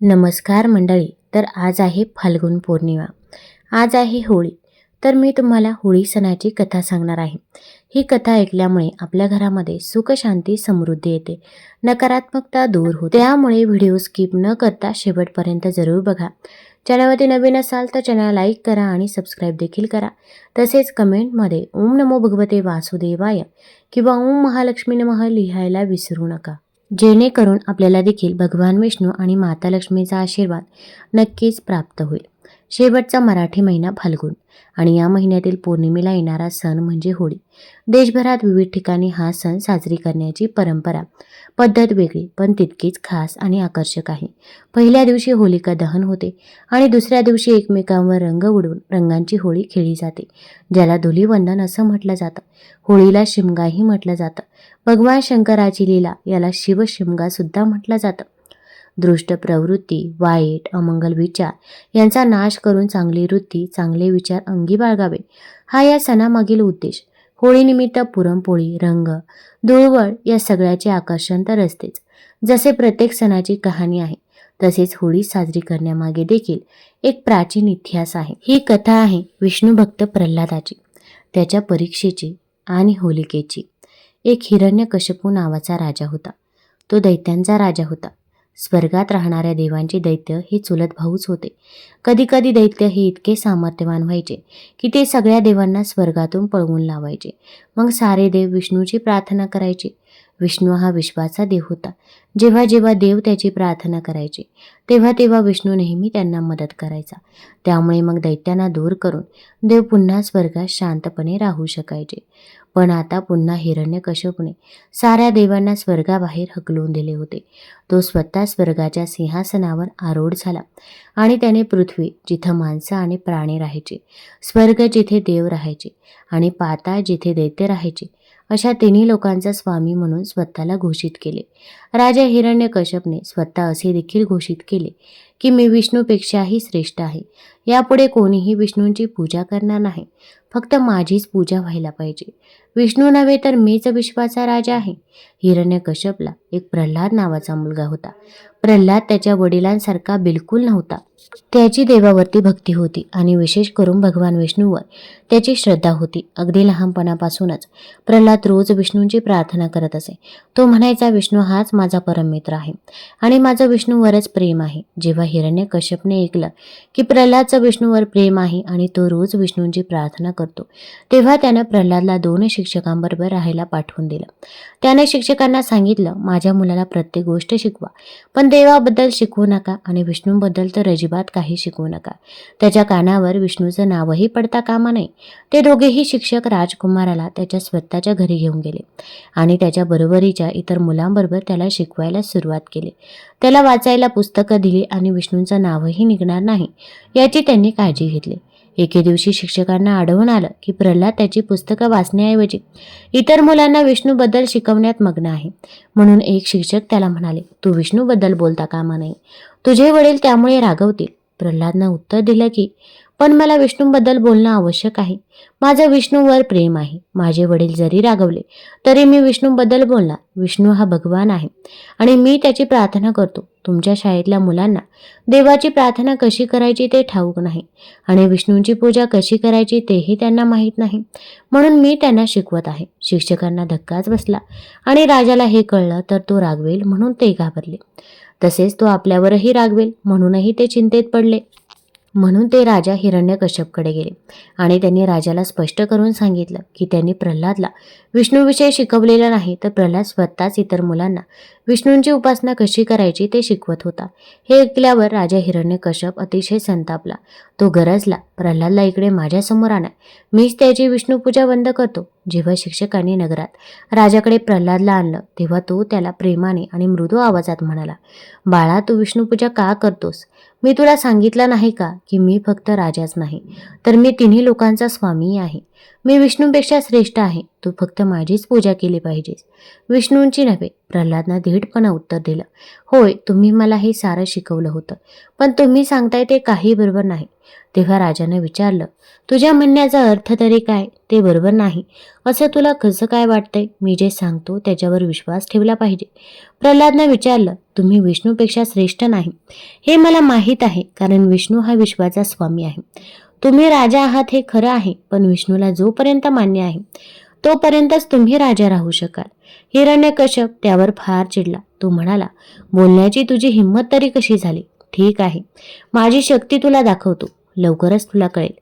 नमस्कार मंडळी. तर आज आहे फाल्गुन पौर्णिमा. आज आहे होळी. तर मी तुम्हाला होळी सणाची कथा सांगणार आहे. ही कथा ऐकल्यामुळे आपल्या घरामध्ये सुख, शांती, समृद्धी येते, नकारात्मकता दूर होते. त्यामुळे व्हिडिओ स्किप न करता शेवटपर्यंत जरूर बघा. चॅनलवरती नवीन असाल तर चॅनल लाईक करा आणि सबस्क्राईब देखील करा. तसेच कमेंटमध्ये ओम नमो भगवते वासुदेवाय किंवा ओम महालक्ष्मी नमः लिहायला विसरू नका, जेणेकरून आपल्याला देखील भगवान विष्णू आणि माता लक्ष्मीचा आशीर्वाद नक्कीच प्राप्त होईल. शेवटचा मराठी महिना फाल्गुन आणि या महिन्यातील पौर्णिमेला येणारा सण म्हणजे होळी. देशभरात विविध ठिकाणी हा सण साजरी करण्याची परंपरा पद्धत वेगळी पण तितकीच खास आणि आकर्षक आहे. पहिल्या दिवशी होलिका दहन होते आणि दुसऱ्या दिवशी एकमेकांवर रंग उडवून रंगांची होळी खेळली जाते, ज्याला धुलीवंदन असं म्हटलं जातं. होळीला शिमगाही म्हटलं जातं. भगवान शंकराची लीला याला शिवशिमगा सुद्धा म्हटलं जातं. दृष्ट प्रवृत्ती, वाईट अमंगल विचार यांचा नाश करून चांगली वृत्ती, चांगले विचार अंगी बाळगावे, हा या सणामागील उद्देश. होळीनिमित्त पुरणपोळी, रंग, धुळवड या सगळ्याचे आकर्षण तर असतेच. जसे प्रत्येक सणाची कहाणी आहे, तसेच होळी साजरी करण्यामागे देखील एक प्राचीन इतिहास आहे. ही कथा आहे विष्णू भक्त प्रल्हादाची, त्याच्या परीक्षेची आणि होलिकेची. एक हिरण्यकश्यपू नावाचा राजा होता. तो दैत्यांचा राजा होता. स्वर्गात राहणाऱ्या देवांचे दैत्य हे चुलत भाऊच होते. कधी कधी दैत्य हे इतके सामर्थ्यवान व्हायचे की ते सगळ्या देवांना स्वर्गातून पळवून लावायचे. मग सारे देव विष्णूची प्रार्थना करायचे. विष्णू हा विश्वाचा देव होता. जेव्हा जेव्हा देव त्याची प्रार्थना करायचे तेव्हा तेव्हा विष्णू नेहमी त्यांना मदत करायचा. त्यामुळे मग दैत्यांना दूर करून देव पुन्हा स्वर्गात शांतपणे राहू शकायचे. पण आता पुन्हा हिरण्यकश्यपूने साऱ्या देवांना स्वर्गाबाहेर हकलून दिले होते. तो स्वतः स्वर्गाच्या सिंहासनावर आरूढ झाला आणि त्याने पृथ्वी, जिथं माणसं आणि प्राणी राहायचे, स्वर्ग जिथे देव राहायचे आणि पाताळ जिथे दैत्य राहायचे, अशा तिन्ही लोकांचा स्वामी म्हणून स्वतःला घोषित केले. राजा हिरण्यकश्यपने स्वतः असे देखील घोषित केले की मी विष्णूपेक्षाही श्रेष्ठ आहे. यापुढे कोणीही विष्णूंची पूजा करणार नाही, फक्त माझीच पूजा व्हायला पाहिजे. विष्णू नव्हे तर मीच विश्वाचा राजा आहे. हिरण्यकश्यपला एक प्रल्हाद नावाचा मुलगा होता. प्रल्हाद त्याच्या वडिलांसारखा बिलकुल नव्हता. त्याची देवावरती भक्ती होती आणि विशेष करून भगवान विष्णूवर त्याची श्रद्धा होती. अगदी लहानपणापासूनच प्रल्हाद रोज विष्णूंची प्रार्थना करत असे. तो म्हणायचा, विष्णू हाच माझा परममित्र आहे आणि माझं विष्णूवरच प्रेम आहे. जेव्हा हिरण्यकश्यपने ऐकलं की प्रल्हादचं विष्णूवर प्रेम आहे आणि तो रोज विष्णूंची प्रार्थना करतो, तेव्हा त्यानं प्रल्हादला 2 शिक्षकांबरोबर राहायला पाठवून दिलं. त्याने शिक्षकांना सांगितलं, माझ्या मुलाला प्रत्येक गोष्ट शिकवा, पण देवाबद्दल शिकवू नका आणि विष्णूबद्दल तर अजिबात काही शिकवू नका. त्याच्या कानावर विष्णूचं नावही पडता कामा नये. ते दोघेही शिक्षक राजकुमाराला त्याच्या स्वतःच्या घरी घेऊन गेले आणि त्याच्या बरोबरीच्या इतर मुलांबरोबर त्याला शिकवायला सुरुवात केली. त्याला वाचायला पुस्तकं दिली आणि विष्णूंचं नावही निघणार नाही याची त्यांनी काळजी घेतली. एके दिवशी शिक्षकांना आढळून आलं की प्रल्हाद त्याची पुस्तकं वाचण्याऐवजी इतर मुलांना विष्णूबद्दल शिकवण्यात मग्न आहे. म्हणून एक शिक्षक त्याला म्हणाले, तू विष्णूबद्दल बोलता कामा नये, तुझे वडील त्यामुळे रागवतील. प्रल्हादनं उत्तर दिलं की पण मला विष्णूबद्दल बोलणं आवश्यक आहे. माझं विष्णूवर प्रेम आहे. माझे वडील जरी रागवले तरी मी विष्णूबद्दल बोलणार. विष्णू हा भगवान आहे आणि मी त्याची प्रार्थना करतो. तुमच्या शाळेतल्या मुलांना देवाची प्रार्थना कशी करायची ते ठाऊक नाही आणि विष्णूंची पूजा कशी करायची तेही त्यांना माहीत नाही, म्हणून मी त्यांना शिकवत आहे. शिक्षकांना धक्काच बसला आणि राजाला हे कळलं तर तो रागवेल म्हणून ते घाबरले. तसेच तो आपल्यावरही रागवेल म्हणूनही ते चिंतेत पडले. म्हणून ते राजा हिरण्यकश्यपकडे गेले आणि त्यांनी राजाला स्पष्ट करून सांगितलं की त्यांनी प्रल्हादला विष्णूविषयी शिकवलेलं नाही, तर प्रल्हाद स्वतःच इतर मुलांना विष्णूंची उपासना कशी करायची ते शिकवत होता. हे ऐकल्यावर राजा हिरण्यकश्यप अतिशय संतापला. तो गरजला, प्रल्हादला इकडे माझ्यासमोर आणा, मीच त्याची विष्णूपूजा बंद करतो. जेव्हा शिक्षकांनी नगरात राजाकडे प्रल्हादला आणलं तेव्हा तो त्याला प्रेमाने आणि मृदू आवाजात म्हणाला, बाळा, तू विष्णूपूजा का करतोस? मी तुला सांगितलं नाही का की मी फक्त राजाच नाही तर मी तिन्ही लोकांचा स्वामी आहे. मी विष्णूपेक्षा श्रेष्ठ आहे, तू फक्त माझीच पूजा केली पाहिजेस. विष्णूंची नव्हे, प्रल्हादनं धीटपणा उत्तर दिलं. होय, तुम्ही मला हे सारं शिकवलं होतं, पण तुम्ही सांगताय ते काही बरोबर नाही. तेव्हा राजाने विचारलं, तुझ्या म्हणण्याचा अर्थ तरी काय? ते बरोबर नाही असं तुला कसं काय वाटतंय? मी जे सांगतो त्याच्यावर विश्वास ठेवला पाहिजे. प्रल्हादने विचारलं, तुम्ही विष्णूपेक्षा श्रेष्ठ नाही हे मला माहीत आहे, कारण विष्णू हा विश्वाचा स्वामी आहे. तुम्ही राजा आहात हे खरं आहे, पण विष्णूला जोपर्यंत मान्य आहे तोपर्यंतच तुम्ही राजा राहू शकाल. हिरण्यकश्यप त्यावर फार चिडला. तो म्हणाला, बोलण्याची तुझी हिंमत तरी कशी झाली? ठीक आहे, माझी शक्ती तुला दाखवतो. लवकरच तुला कळेल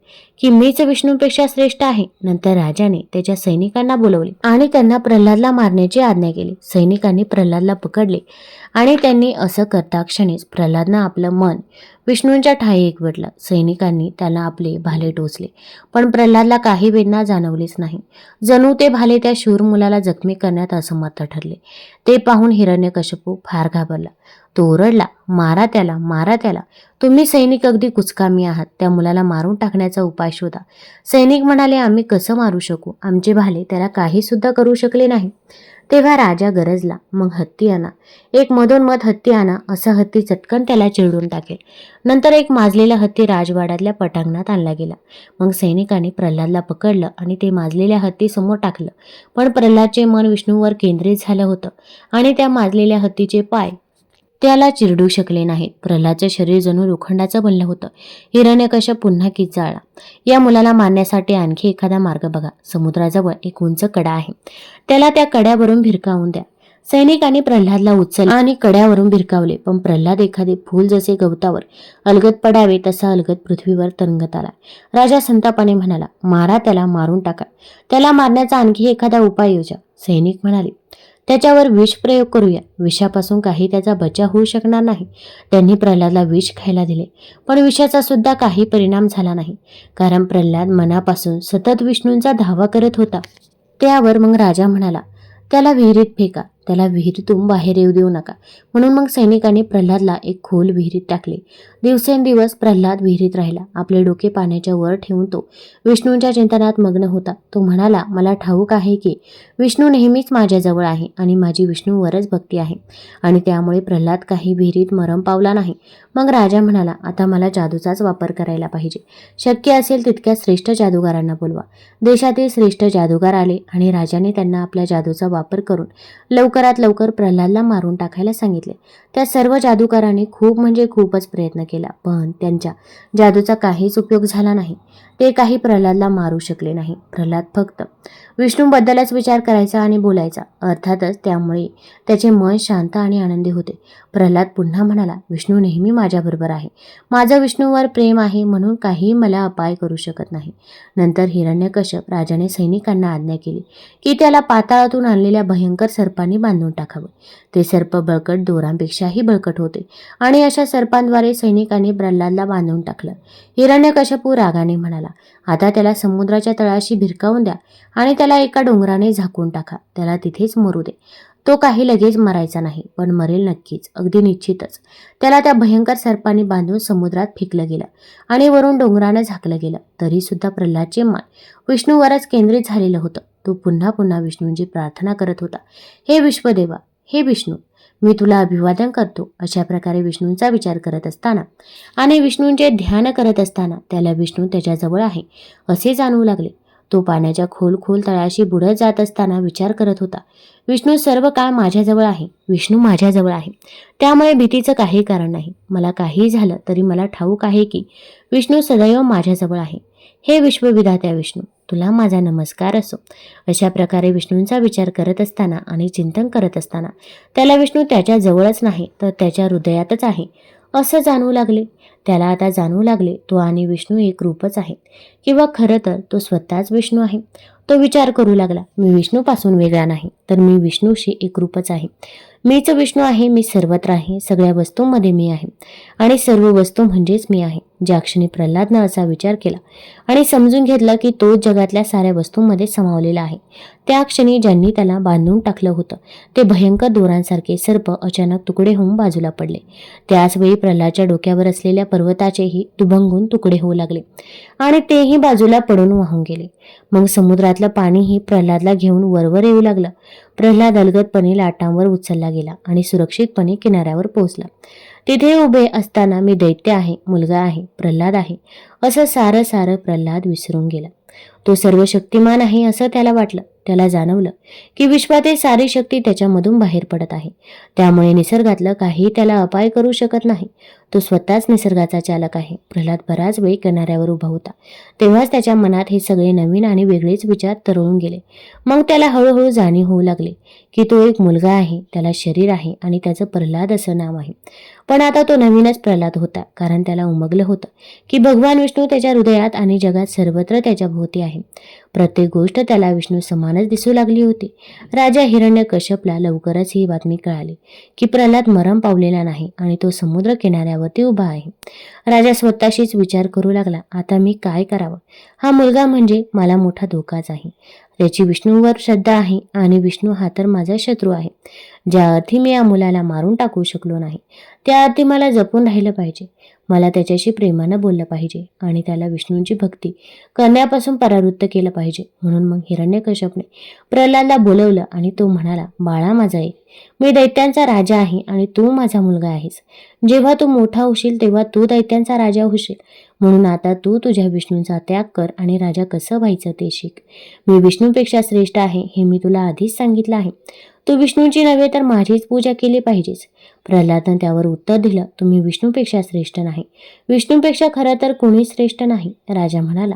की मीच विष्णूपेक्षा श्रेष्ठ आहे. नंतर राजाने त्याच्या सैनिकांना बोलवले आणि त्यांना प्रल्हादला मारण्याची आज्ञा केली. सैनिकांनी प्रल्हादला पकडले आणि त्यांनी असं करता क्षणीच प्रल्हादनं आपलं मन विष्णूंच्या ठाई एकवटलं. सैनिकांनी त्याला आपले भाले टोचले, पण प्रल्हादला काही वेदना जाणवलीच नाही. जणू ते भाले त्या शूर मुलाला जखमी करण्यात असमर्थ ठरले. ते पाहून हिरण्यकश्यपू फार घाबरला. तो ओरडला, मारा त्याला, मारा त्याला. तुम्ही सैनिक अगदी कुचकामी आहात, त्या मुलाला मारून टाकण्याचा उपाय शोधा. सैनिक म्हणाले, आम्ही कसं मारू शकू? आमचे भाले त्याला काही सुद्धा करू शकले नाही. तेव्हा राजा गरजला, मग हत्ती आणा. एक मधोन्मध हत्ती आणा. असा हत्ती चटकन त्याला चिरडून टाकेल. नंतर एक माजलेला हत्ती राजवाड्यातल्या पटांगणात आणला गेला. मग सैनिकांनी प्रल्हादला पकडलं आणि ते माजलेल्या हत्ती समोर टाकलं. पण प्रल्हादचे मन विष्णूवर केंद्रित झालं होतं आणि त्या माजलेल्या हत्तीचे पाय त्याला चिरडू शकले नाहीत. प्रल्हादचे शरीर जणू लोखंडाचं बनलं होतं. हिरण्यकश्यप पुन्हा किंचाळला, या मुलाला मारण्यासाठी आणखी एखादा मार्ग बघा. समुद्राजवळ एक उंच कडा आहे, त्याला त्या कड्यावरून भिरकावून द्या. सैनिकांनी प्रल्हादला उचलले आणि कड्यावरून भिरकावले, पण प्रल्हाद एखादे फूल जसे गवतावर अलगद पडावे तसा अलगद पृथ्वीवर तरंगत आला. राजा संतापाने म्हणाला, मारा त्याला, मारून टाका. त्याला मारण्याचा आणखी एखादा उपाय योजा. सैनिक म्हणाले, त्याच्यावर विष प्रयोग करूया. विषापासून काही त्याचा बचाव होऊ शकणार नाही. त्यांनी प्रल्हादला विष खायला दिले, पण विषाचा सुद्धा काही परिणाम झाला नाही, कारण प्रल्हाद मनापासून सतत विष्णूंचा धावा करत होता. त्यावर मग राजा म्हणाला, त्याला विहिरीत फेका. त्याला विहिरीतून बाहेर येऊ देऊ नका. म्हणून मग सैनिकांनी प्रल्हादला एक खोल विहिरीत टाकले. दिवसेंदिवस प्रल्हाद विहिरीत राहिला. आपले डोके पाण्याच्या वर ठेवून तो विष्णूंच्या चिंतनात मग्न होता. तो म्हणाला, मला ठाऊक आहे की विष्णू नेहमीच माझ्याजवळ आहे आणि माझी विष्णूवरच भक्ती आहे, आणि त्यामुळे प्रल्हाद काही विहिरीत मरण पावला नाही. मग राजा म्हणाला, आता मला जादूचाच वापर करायला पाहिजे. शक्य असेल तितक्या श्रेष्ठ जादूगारांना बोलवा. देशातील श्रेष्ठ जादूगार आले आणि राजाने त्यांना आपल्या जादूचा वापर करून लवकरात लवकर प्रल्हादला मारून टाकायला सांगितले. त्या सर्व जादूगारांनी खूप म्हणजे खूपच प्रयत्न केला, पण त्यांच्या जादूचा काहीच उपयोग झाला नाही. ते काही प्रल्हादला मारू शकले नाही. प्रल्हाद फक्त विष्णूबद्दलच विचार करायचा आणि बोलायचा. अर्थातच त्यामुळे त्याचे मन शांत आणि आनंदी होते. प्रल्हाद पुन्हा म्हणाला, विष्णू नेहमी माझ्याबरोबर आहे. माझं विष्णूवर प्रेम आहे, म्हणून काही मला अपाय करू शकत नाही. नंतर हिरण्यकश्यप राजाने सैनिकांना आज्ञा केली की त्याला पाताळातून आणलेल्या भयंकर सर्पांनी बांधून टाकावं. ते सर्प बळकट दोरांपेक्षाही बळकट होते आणि अशा सर्पांद्वारे सैनिकांनी प्रल्हादला बांधून टाकलं. हिरण्यकश्यपू रागाने म्हणाला, आता त्याला समुद्राच्या तळाशी भिरकावून द्या आणि त्याला एका डोंगराने झाकून टाका. त्याला तिथेच मरू दे. तो काही लगेच मरायचा नाही, पण मरेल नक्कीच, अगदी निश्चितच. त्याला त्या भयंकर सर्पांनी बांधून समुद्रात फेकलं गेलं आणि वरून डोंगरानं झाकलं गेलं. तरी सुद्धा प्रल्हादचे मन विष्णूवरच केंद्रित झालेलं होतं. तो पुन्हा पुन्हा विष्णूंची प्रार्थना करत होता, हे विश्वदेवा, हे विष्णू, मी तुला अभिवादन करतो. अशा प्रकारे विष्णूंचा विचार करत असताना आणि विष्णूंचे ध्यान करत असताना त्याला विष्णू त्याच्याजवळ आहे असे जाणवू लागले. तो पाण्याच्या खोल तळाशी बुडत जात असताना विचार करत होता, विष्णू सर्व काळ माझ्याजवळ आहे. विष्णू माझ्याजवळ आहे, त्यामुळे भीतीचं काही कारण नाही. मला काही झालं तरी मला ठाऊक आहे की विष्णू सदैव माझ्याजवळ आहे. हे विश्वविधात्या विष्णू, तुला माझा नमस्कार असो. अशा प्रकारे विष्णूंचा विचार करत असताना आणि चिंतन करत असताना त्याला विष्णू त्याच्या जवळच नाही तर त्याच्या हृदयातच आहे असं जाणवू लागले. त्याला आता जाणवू लागले तो आणि विष्णू एक रूपच आहे, किंवा खरं तर तो स्वतःच विष्णू आहे. तो विचार करू लागला, मी विष्णूपासून वेगळा नाही, तर मी विष्णूशी एक रूपच आहे. मीच विष्णू आहे. मी सर्वत्र आहे. सगळ्या वस्तूंमध्ये मी आहे आणि सर्व वस्तू म्हणजेच मी आहे. ज्या क्षणी प्रल्हादनं असा विचार केला आणि समजून घेतलं की तो जगातल्या साऱ्या वस्तूंमध्ये समावलेला आहे, त्या क्षणी ज्यांनी त्याला बांधून टाकलं होतं ते भयंकर दोरांसारखे सर्प अचानक तुकडे होऊन बाजूला पडले. त्याच वेळी प्रल्हादच्या डोक्यावर असलेल्या पर्वताचेही दुभंगून तुकडे होऊ लागले आणि तेही बाजूला पडून वाहून गेले. मग समुद्रातलं पाणीही प्रल्हादला घेऊन वरवर येऊ लागलं. प्रल्हाद अलगदपणे लाटांवर उचलला गेला आणि सुरक्षितपणे किनाऱ्यावर पोहोचला. तिथे उभे असताना मी दैत्य आहे, मुलगा आहे, प्रल्हाद आहे असं सारं सारं प्रल्हाद विसरून गेला. तो सर्व शक्तिमान आहे असं त्याला वाटलं. त्याला जाणवलं की विश्वातील सारी शक्ती त्याच्यामधून बाहेर पडत आहे. त्यामुळे निसर्गातलं काही त्याला अपाय करू शकत नाही. तो स्वतःच निसर्गाचा चालक आहे. प्रल्हाद बराच वेळ किनाऱ्यावर उभा होता. तेव्हाच त्याच्या मनात हे सगळे नवीन आणि वेगळेच विचार तरळून गेले. मग त्याला हळूहळू जाणीव होऊ लागली की तो एक मुलगा आहे, त्याला शरीर आहे आणि त्याचं प्रल्हाद असं नाव आहे. पण आता तो नवीनच प्रल्हाद होता, कारण त्याला उमगलं होतं की भगवान विष्णू त्याच्या हृदयात आणि जगात सर्वत्र त्याच्या भोवती आहे. प्रत्येक गोष्ट त्याला विष्णू समानच दिसू लागली होती. राजा हिरण्यकश्यपला लवकरच ही बातमी कळाली की प्रल्हाद मरण पावलेला नाही आणि तो समुद्र किनाऱ्यावरती उभा आहे. राजा स्वतःशीच विचार करू लागला, आता मी काय करावं? हा मुलगा म्हणजे मला मोठा धोकाच आहे. त्याची विष्णूवर श्रद्धा आहे आणि विष्णू हा तर माझा शत्रू आहे. ज्या अर्थी मी या मुलाला मारून टाकू शकलो नाही, त्या अर्थी मला जपून राहिलं पाहिजे. मला त्याच्याशी प्रेमानं बोललं पाहिजे आणि त्याला विष्णूंची भक्ती करण्यापासून परावृत्त केलं पाहिजे. म्हणून मग हिरण्यकश्यपने प्रल्हादला बोलवलं आणि तो म्हणाला, बाळा माझा एक, मी दैत्यांचा राजा आहे आणि तू माझा मुलगा आहेस. जेव्हा तू मोठा होशील तेव्हा तू दैत्यांचा राजा होशील. म्हणून आता तू तुझ्या विष्णूंचा त्याग कर आणि राजा कसं व्हायचं ते शिक. मी विष्णूपेक्षा श्रेष्ठ आहे हे मी तुला आधीच सांगितलं आहे. तू विष्णूंची नव्हे तर माझीच पूजा केली पाहिजेस. प्रल्हादनं त्यावर उत्तर दिलं, तुम्ही विष्णूपेक्षा श्रेष्ठ नाही. विष्णूपेक्षा खरं तर कोणीच श्रेष्ठ नाही. राजा म्हणाला,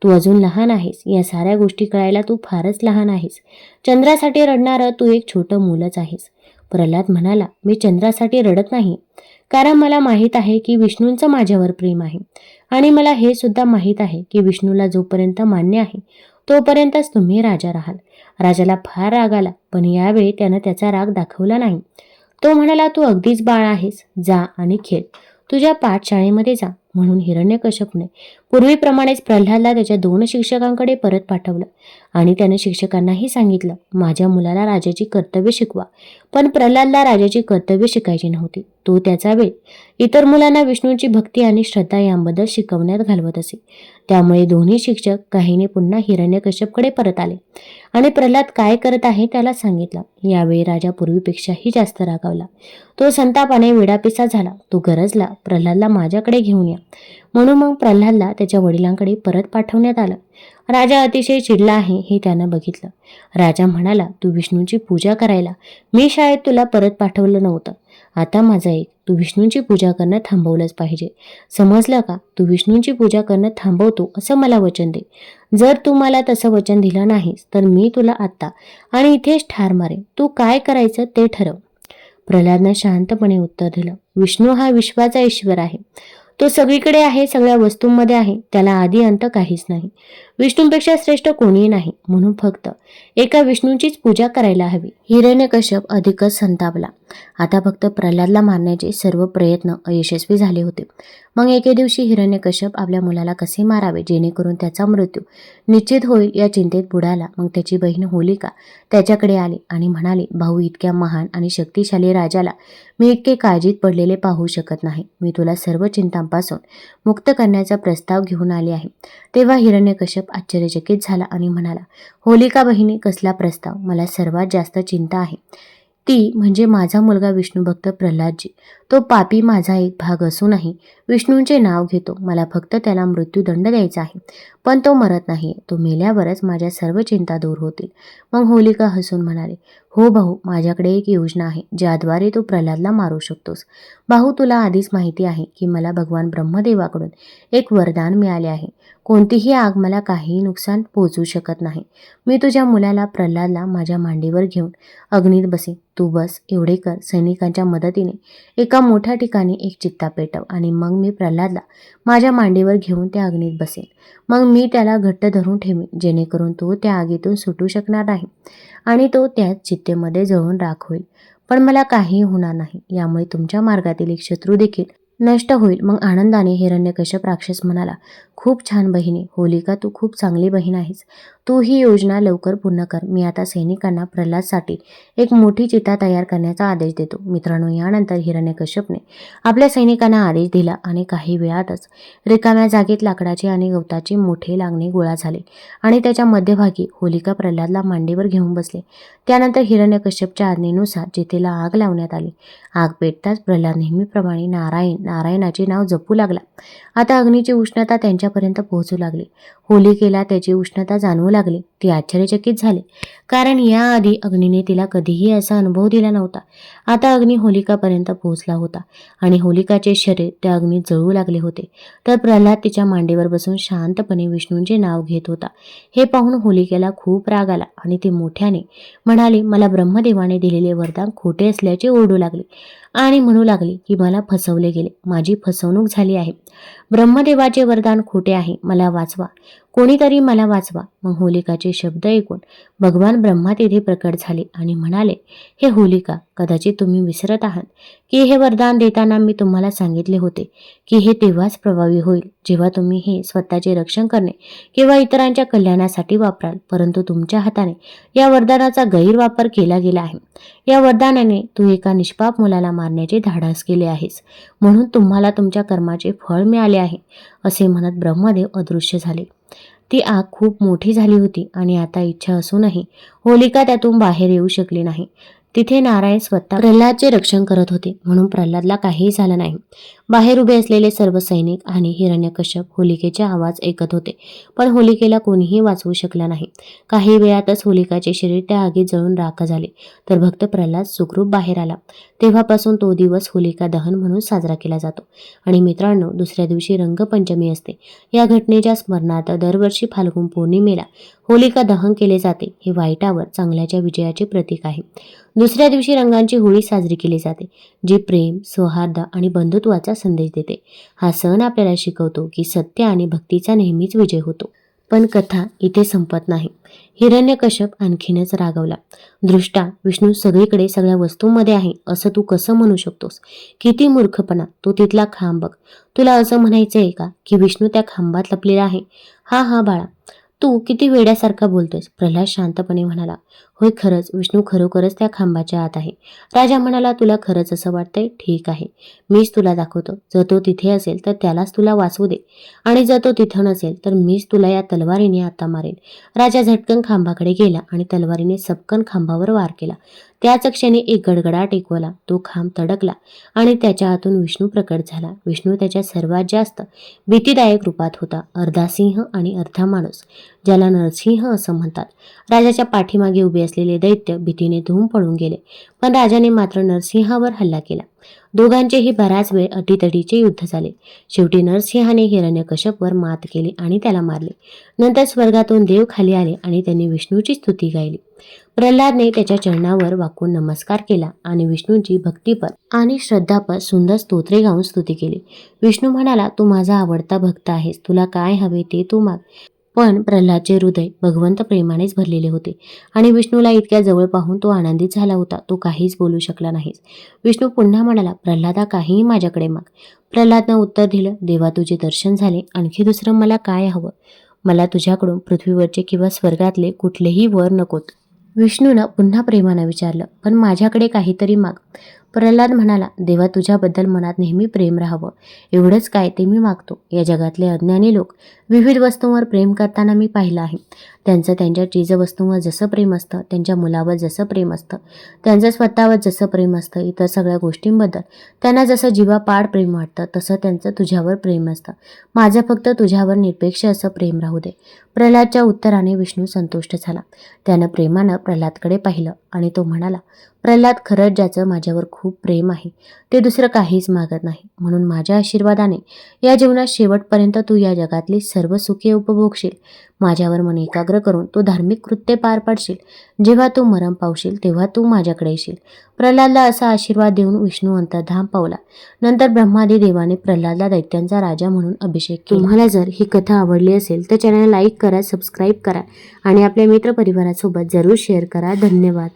तू अजून लहान आहेस. या साऱ्या गोष्टी कळायला तू फारच लहान आहेस. चंद्रासाठी रडणारं तू एक छोटं मुलंच आहेस. प्रल्हाद म्हणाला, मी चंद्रासाठी रडत नाही, कारण मला माहीत आहे की विष्णूंचं माझ्यावर प्रेम आहे आणि मला हे सुद्धा माहीत आहे की विष्णूला जोपर्यंत मान्य आहे तोपर्यंतच तुम्ही राजा राहाल. राजाला फार राग आला, पण यावेळी त्यानं त्याचा राग दाखवला नाही. तो म्हणाला, तू अगदीच बाळ आहेस, जा आणि खेळ, तुझ्या पाठशाळेमध्ये जा. म्हणून हिरण्यकश्यपने पूर्वीप्रमाणेच प्रल्हादला त्याच्या 2 शिक्षकांकडे परत पाठवलं आणि त्याने शिक्षकांनाही सांगितलं, माझ्या मुलाला राजाची कर्तव्य शिकवा. पण प्रल्हादला राजाची कर्तव्य शिकायची नव्हती. तो त्याचा वेळ इतर मुलांना विष्णूची भक्ती आणि श्रद्धा यांबद्दल शिकवण्यात घालवत असे. त्यामुळे दोन्ही शिक्षक काहीने पुन्हा हिरण्यकश्यपकडे परत आले आणि प्रल्हाद काय करत आहे त्याला सांगितलं. यावेळी राजा पूर्वीपेक्षाही जास्त रागावला. तो संतापाने वेडापिसा झाला. तो गरजला, प्रल्हादला माझ्याकडे घेऊन या. म्हणून मग प्रल्हादला त्याच्या वडिलांकडे परत पाठवण्यात आलं. राजा अतिशय चिडला आहे हे त्यानं बघितलं. राजा म्हणाला, तू विष्णूची पूजा करायला मी शाळेत तुला परत पाठवलं नव्हतं. आता माझा एक, तू विष्णूंची पूजा करणं थांबवलंच पाहिजे. समजलं का? तू विष्णूंची पूजा करणं थांबवतो असं मला वचन दे. जर तू मला तसं वचन दिलं नाहीस तर मी तुला आत्ता आणि इथेच ठार मारेन. तू काय करायचं ते ठरव. प्रल्हादनं शांतपणे उत्तर दिलं, विष्णू हा विश्वाचा ईश्वर आहे. तो सगळीकडे आहे, सगळ्या वस्तूंमध्ये आहे. त्याला आदी अंत काहीच नाही. विष्णूंपेक्षा श्रेष्ठ कोणीही नाही. म्हणून फक्त एका विष्णूंचीच पूजा करायला हवी. हिरण्यकश्यप अधिकच संतापला. आता फक्त प्रल्हादला मारण्याचे सर्व प्रयत्न अयशस्वी झाले होते. मग एके दिवशी हिरण्यकश्यप आपल्या मुलाला कसे मारावे जेणेकरून त्याचा मृत्यू निश्चित होईल या चिंतेत बुडाला. मग त्याची बहीण होलिका त्याच्याकडे आली आणि म्हणाली, भाऊ, इतक्या महान आणि शक्तिशाली राजाला मी इतके काळजीत पडलेले पाहू शकत नाही. मी तुला सर्व चिंतांपासून मुक्त करण्याचा प्रस्ताव घेऊन आले आहे. तेव्हा हिरण्यकश्यप आश्चर्यचकित झाला आणि म्हणाला, होलिका बहिणी, कसला प्रस्ताव? मला सर्वात जास्त चिंता आहे ती म्हणजे माझा मुलगा विष्णुभक्त प्रल्हादजी. तो पापी माझा एक भाग असूनही विष्णूंचे नाव घेतो. मला फक्त त्याला मृत्यूदंड द्यायचा आहे, पण तो मरत नाही. तो मेल्यावरच माझ्या सर्व चिंता दूर होतील. मग होलिका हसून म्हणाले, हो भाऊ, माझ्याकडे एक योजना आहे ज्याद्वारे तू प्रल्हादला मारू शकतोस. भाऊ, तुला आधीच माहिती आहे की मला भगवान ब्रह्मदेवाकडून एक वरदान मिळाले आहे. कोणतीही आग मला काहीही नुकसान पोहोचू शकत नाही. मी तुझ्या मुलाला प्रल्हादला माझ्या मांडीवर घेऊन अग्नीत बसेन. तू बस एवढे कर, सैनिकांच्या मदतीने एका मोठ्या ठिकाणी एक चित्ता पेटव आणि मग मी प्रल्हादला माझ्या मांडीवर घेऊन त्या अग्नीत बसेन. मग मी त्याला घट्ट धरून ठेवीन जेणेकरून तो त्या आगीतून सुटू शकणार नाही आणि तो त्याच चित्तेमध्ये जळून राख होईल. पण मला काहीही होणार नाही. यामुळे तुमच्या मार्गातील एक शत्रू देखील नष्ट होईल. मग आनंदाने हिरण्यकश्यप राक्षस म्हणाला, खूप छान बहिणी, होलिका तू खूप चांगली बहीण आहेस. तू ही योजना लवकर पूर्ण कर. मी आता सैनिकांना प्रल्हादसाठी एक मोठी चिता तयार करण्याचा आदेश देतो. मित्रांनो, यानंतर हिरण्यकश्यपने आपल्या सैनिकांना आदेश दिला आणि काही वेळातच रिकाम्या जागेत लाकडाचे आणि गवताचे मोठे लागणे गोळा झाले आणि त्याच्या मध्यभागी होलिका प्रल्हादला मांडीवर घेऊन बसले. त्यानंतर हिरण्यकश्यपच्या आज्ञेनुसार चितेला आग लावण्यात आली. आग पेटताच प्रल्हाद नेहमीप्रमाणे नारायणाचे नाव जपू लागला. आता अग्नीची उष्णता त्यांच्यापर्यंत पोहोचू लागली. होलिकेला त्याची उष्णता जाणवू लागली. ती आश्चर्यचकित झाली, कारण याआधी अग्नीने तिला कधीही असा अनुभव दिला नव्हता. आता अग्नी होलिकापर्यंत पोहोचला होता आणि होलिकाचे शरीर त्या अग्नीत जळू लागले होते. तर प्रल्हाद तिच्या मांडीवर बसून शांतपणे विष्णूंचे नाव घेत होता. हे पाहून होलिकेला खूप राग आला आणि ती मोठ्याने म्हणाली, मला ब्रह्मदेवाने दिलेले वरदान खोटे असल्याचे ओरडू लागली आणि म्हणू लागली की मला फसवले गेले, माझी फसवणूक झाली आहे. ब्रह्मदेवाचे वरदान खोटे आहे, मला वाचवा, कोणीतरी मला वाचवा. मग होलिकाचे शब्द ऐकून भगवान ब्रह्मा तिथे प्रकट झाले आणि म्हणाले, हे होलिका, कदाचित तुम्ही विसरत आहात की हे वरदान देताना मी तुम्हाला सांगितले होते की हे तेव्हाच प्रभावी होईल जेव्हा तुम्ही हे स्वतःचे रक्षण करणे किंवा इतरांच्या कल्याणासाठी वापराल. परंतु तुमच्या हाताने या वरदानाचा गैरवापर केला गेला आहे. या वरदानाने तू एका निष्पाप मुलाला मारण्याचे धाडस केले आहेस, म्हणून तुम्हाला तुमच्या कर्माचे फळ मिळाले आहे. असे म्हणत ब्रह्मदेव अदृश्य झाले. ती आग खूप मोठी झाली होती आणि आता इच्छा असूनही होलिका त्यातून बाहेर येऊ शकली नाही. तिथे नारायण स्वतः प्रल्हादचे रक्षण करत होते, म्हणून प्रल्हादला काहीही झालं नाही. बाहेर उभे असलेले सर्व सैनिक आणि हिरण्यकश्यप होलिकेचे आवाज ऐकत होते, पण होलिकेला कोणीही वाचवू शकला नाही. काही वेळातच होलिकाचे शरीर त्या आगीत जळून राख झाले, तर भक्त प्रल्हाद सुखरूप बाहेर आला. तेव्हापासून तो दिवस होलिका दहन म्हणून साजरा केला जातो. आणि मित्रांनो, दुसऱ्या दिवशी रंगपंचमी असते. या घटनेच्या स्मरणार्थ दरवर्षी फाल्गुन पौर्णिमेला होलिका दहन केले जाते. हे वाईटावर चांगल्याच्या विजयाचे प्रतीक आहे. दुसऱ्या दिवशी रंगांची होळी साजरी केली जाते, जी प्रेम, सौहार्द आणि बंधुत्वाचा संदेश देते. हा सण आपल्याला शिकवतो की सत्य आणि भक्तीचा नेहमीच विजय होतो. पण कथा इथे संपत नाही. हिरण्यकश्यप आणखीनच रागावला. दृष्टा, विष्णू सगळीकडे सगळ्या वस्तूंमध्ये आहे असं तू कसं म्हणू शकतोस? किती मूर्खपणा! तू तिथला खांब बघ. तुला असं म्हणायचं आहे का की विष्णू त्या खांबात लपलेला आहे? हा बाळा, तू किती वेड्यासारखा बोलतोयस. प्रल्हाद शांतपणे म्हणाला, होय, खरंच विष्णू खरोखरच त्या खांबाच्या आत आहे. राजा म्हणाला, तुला खरंच असं वाटतंय? ठीक आहे, मीच तुला दाखवतो. जर तो तिथे असेल तर त्यालाच तुला वाचवू दे, आणि जर तो तिथं नसेल तर मीच तुला या तलवारीने आता मारेन. राजा झटकन खांबाकडे गेला आणि तलवारीने सपकन खांबावर वार केला. त्याच क्षणी एक गडगडाट ऐकवला. तो खांब तडकला आणि त्याच्या आतून विष्णू प्रकट झाला. विष्णू त्याच्या सर्वात जास्त भीतीदायक रूपात होता, अर्धा सिंह आणि अर्धा माणूस, ज्याला नरसिंह असं म्हणतात. राजाच्या पाठीमागे उभे असलेले दैत्य भीतीने धूम पडून गेले, पण राजाने मात्र नरसिंहावर हल्ला केला. दोघांचेही बराच वेळ अटीतटीचे युद्ध झाले. शेवटी नरसिंहाने हिरण्यकश्यपवर मात केली आणि त्याला मारले. नंतर स्वर्गातून देव खाली आले आणि त्यांनी विष्णूची स्तुती गायली. प्रल्हादने त्याच्या चरणावर वाकून नमस्कार केला आणि विष्णूंची भक्तिपर आणि श्रद्धापर सुंदर स्तोत्रे गाऊन स्तुती केली. विष्णू म्हणाला, तू माझा आवडता भक्त आहेस, तुला काय हवे ते तू माग. पण प्रल्हादचे हृदय भगवंत प्रेमानेच भरलेले होते आणि विष्णूला इतक्या जवळ पाहून तो आनंदित झाला होता. तो काहीच बोलू शकला नाही. विष्णू पुन्हा म्हणाला, प्रल्हादा, काहीही माझ्याकडे माग. प्रल्हादनं उत्तर दिलं, देवा, तुझे दर्शन झाले, आणखी दुसरं मला काय हवं? मला तुझ्याकडून पृथ्वीवरचे किंवा स्वर्गातले कुठलेही वर नकोत. विष्णूनं पुन्हा प्रेमानं विचारलं, पण माझ्याकडे काहीतरी माग. प्रल्हाद म्हणाला, देवा, तुझ्याबद्दल मनात नेहमी प्रेम राहावं, एवढंच काय ते मी मागतो. या जगातले अज्ञानी लोक विविध वस्तूंवर प्रेम करताना मी पाहिलं आहे. त्यांचं त्यांच्या चीजवस्तूंवर जसं प्रेम असतं, त्यांच्या मुलावर जसं प्रेम असतं, त्यांचं स्वतःवर जसं प्रेम असतं, इतर सगळ्या गोष्टींबद्दल त्यांना जसं जीवापाड प्रेम वाटतं, तसं त्यांचं तुझ्यावर प्रेम असतं. माझं फक्त तुझ्यावर निरपेक्ष असं प्रेम राहू दे. प्रल्हादच्या उत्तराने विष्णू संतुष्ट झाला. त्यानं प्रेमानं प्रल्हादकडे पाहिलं आणि तो म्हणाला, प्रल्हाद, खरंच ज्याचं माझ्यावर खूप प्रेम आहे ते दुसरं काहीच मागत नाही. म्हणून माझ्या आशीर्वादाने या जीवनात शेवटपर्यंत तू या जगातली सर्व सुखे उपभोगशील. माझ्यावर मन एकाग्र करून तू धार्मिक कृत्ये पार पाडशील. जेव्हा तू मरण पावशील तेव्हा तू माझ्याकडे येशील. प्रल्हादला असा आशीर्वाद देऊन विष्णू अंतर्धान पावला. नंतर ब्रह्मादी देवाने प्रल्हादला दैत्यांचा राजा म्हणून अभिषेक केला. तुम्हाला जर ही कथा आवडली असेल तर चॅनल लाईक करा, सबस्क्राईब करा आणि आपल्या मित्रपरिवारासोबत जरूर शेअर करा. धन्यवाद.